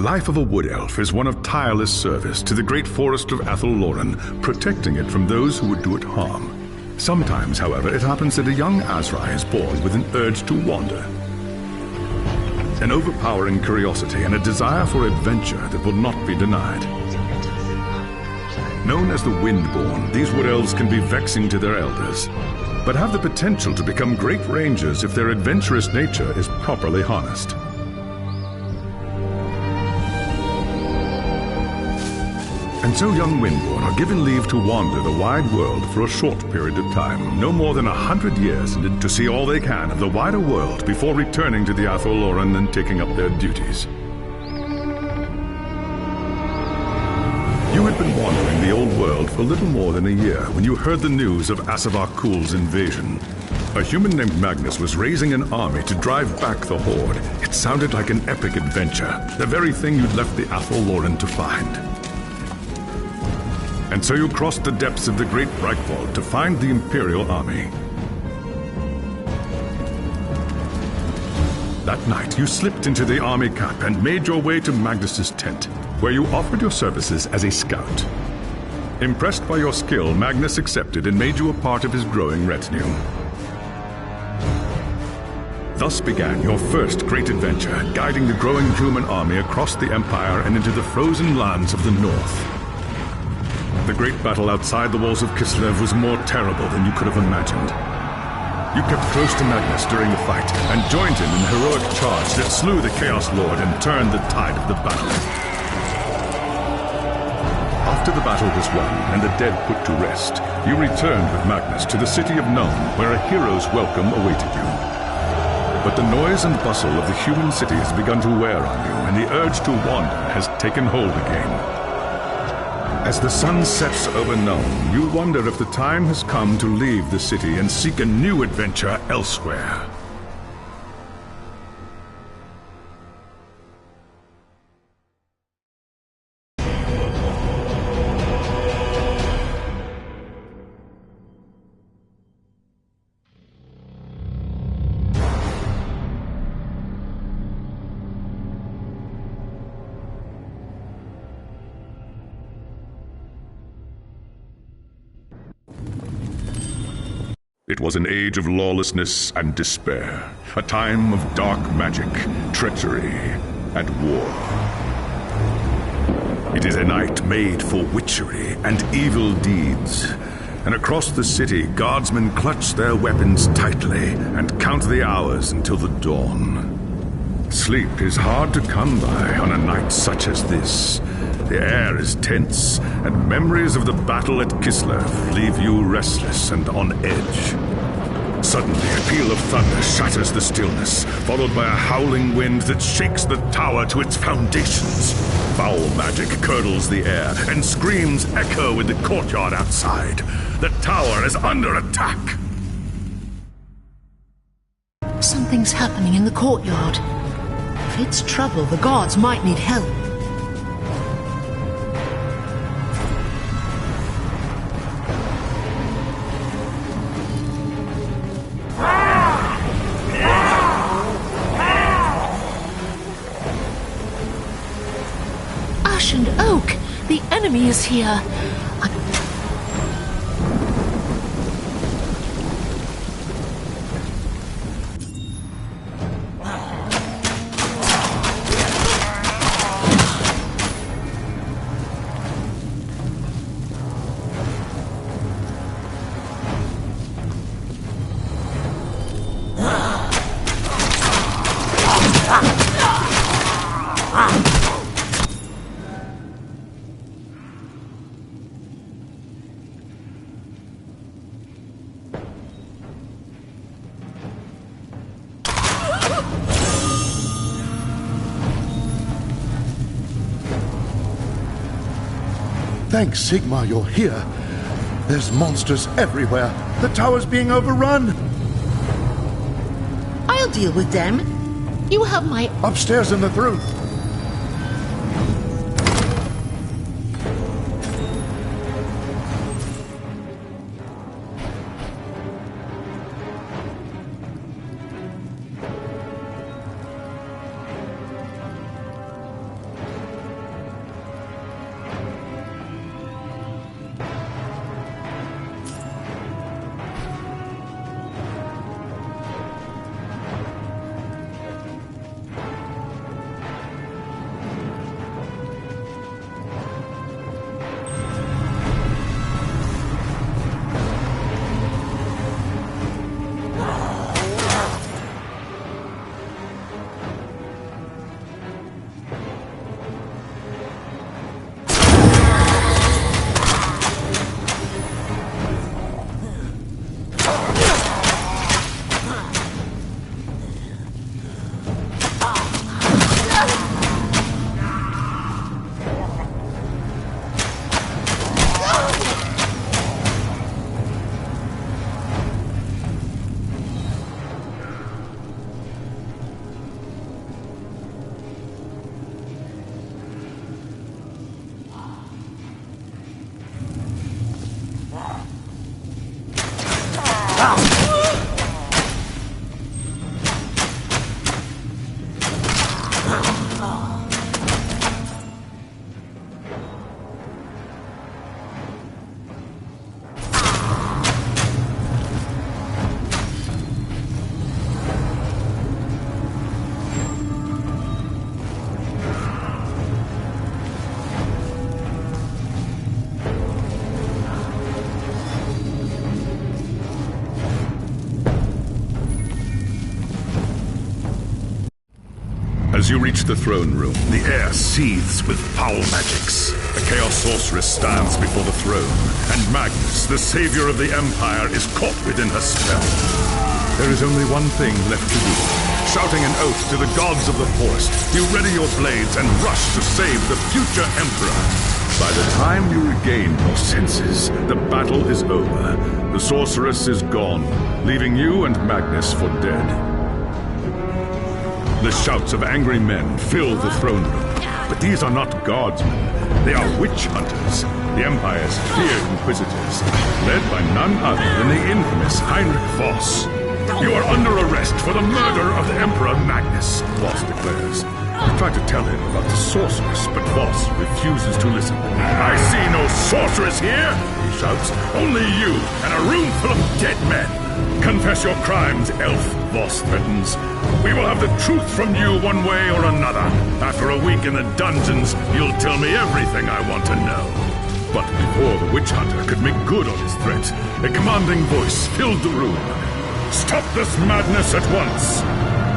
life of a wood elf is one of tireless service to the great forest of Athel-Loren, protecting it from those who would do it harm. Sometimes, however, it happens that a young Azrai is born with an urge to wander. An overpowering curiosity and a desire for adventure that will not be denied. Known as the Windborn, these wood elves can be vexing to their elders, but have the potential to become great rangers if their adventurous nature is properly harnessed. And so young Windborn are given leave to wander the wide world for a short period of time, no more than 100 years, to see all they can of the wider world before returning to the Athel-Loren and taking up their duties. You had been wandering the old world for little more than a year when you heard the news of Asavar Kul's invasion. A human named Magnus was raising an army to drive back the Horde. It sounded like an epic adventure, the very thing you'd left the Athel-Loren to find. And so you crossed the depths of the Great Breakvault to find the Imperial army. That night, you slipped into the army camp and made your way to Magnus's tent, where you offered your services as a scout. Impressed by your skill, Magnus accepted and made you a part of his growing retinue. Thus began your first great adventure, guiding the growing human army across the Empire and into the frozen lands of the North. The great battle outside the walls of Kislev was more terrible than you could have imagined. You kept close to Magnus during the fight and joined him in a heroic charge that slew the Chaos Lord and turned the tide of the battle. After the battle was won and the dead put to rest, you returned with Magnus to the city of Nome, where a hero's welcome awaited you. But the noise and bustle of the human city has begun to wear on you, and the urge to wander has taken hold again. As the sun sets over Nome, you wonder if the time has come to leave the city and seek a new adventure elsewhere. It was an age of lawlessness and despair, a time of dark magic, treachery, and war. It is a night made for witchery and evil deeds, and across the city, guardsmen clutch their weapons tightly and count the hours until the dawn. Sleep is hard to come by on a night such as this. The air is tense, and memories of the battle at Kislev leave you restless and on edge. Suddenly, a peal of thunder shatters the stillness, followed by a howling wind that shakes the tower to its foundations. Foul magic curdles the air, and screams echo in the courtyard outside. The tower is under attack! Something's happening in the courtyard. If it's trouble, the guards might need help. Ash and Oak! The enemy is here! Thanks, Sigmar, you're here. There's monsters everywhere. The tower's being overrun. I'll deal with them. You have my... Upstairs in the throne. As you reach the throne room, the air seethes with foul magics. The Chaos Sorceress stands before the throne, and Magnus, the savior of the Empire, is caught within her spell. There is only one thing left to do. Shouting an oath to the gods of the forest, you ready your blades and rush to save the future Emperor. By the time you regain your senses, the battle is over. The Sorceress is gone, leaving you and Magnus for dead. The shouts of angry men fill the throne room, but these are not guardsmen. They are witch hunters, the Empire's feared inquisitors, led by none other than the infamous Heinrich Voss. You are under arrest for the murder of the Emperor Magnus, Voss declares. I try to tell him about the sorceress, but Voss refuses to listen. I see no sorceress here, he shouts. Only you and a room full of dead men. Confess your crimes, elf, Voss threatens. We will have the truth from you one way or another. After a week in the dungeons, you'll tell me everything I want to know. But before the witch hunter could make good on his threat, a commanding voice filled the room. Stop this madness at once!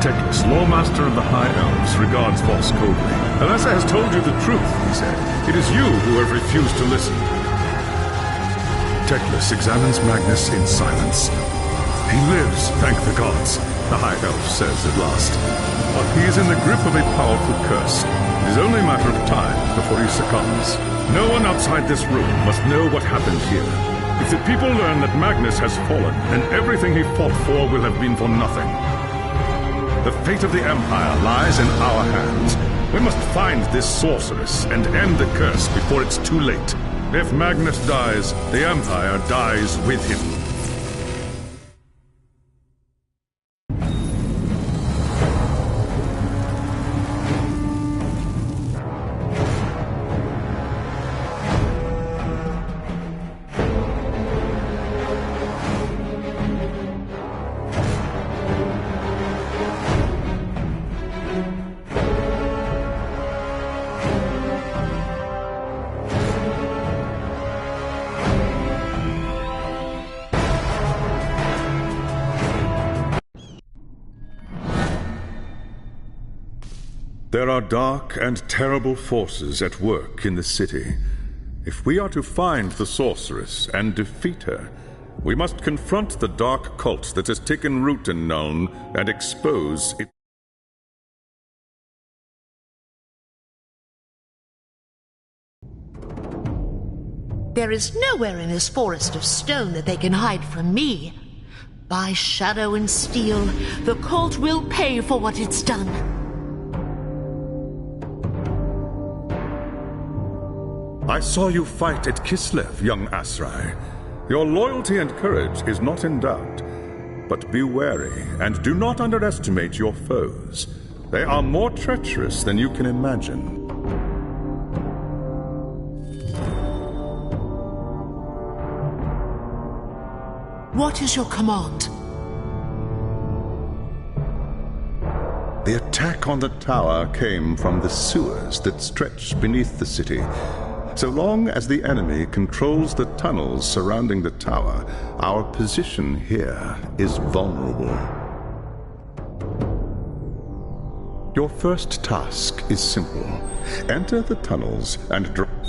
Teclis, Lawmaster of the High Elves, regards Voss coldly. Alessa has told you the truth, he said. It is you who have refused to listen. Teclis examines Magnus in silence. He lives, thank the gods, the High Elf says at last. But he is in the grip of a powerful curse. It is only a matter of time before he succumbs. No one outside this room must know what happened here. If the people learn that Magnus has fallen, then everything he fought for will have been for nothing. The fate of the Empire lies in our hands. We must find this sorceress and end the curse before it's too late. If Magnus dies, the Empire dies with him. There are dark and terrible forces at work in the city. If we are to find the sorceress and defeat her, we must confront the dark cult that has taken root in Nuln and expose it. There is nowhere in this forest of stone that they can hide from me. By shadow and steel, the cult will pay for what it's done. I saw you fight at Kislev, young Asrai. Your loyalty and courage is not in doubt. But be wary, and do not underestimate your foes. They are more treacherous than you can imagine. What is your command? The attack on the tower came from the sewers that stretch beneath the city. So long as the enemy controls the tunnels surrounding the tower, our position here is vulnerable. Your first task is simple. Enter the tunnels and drop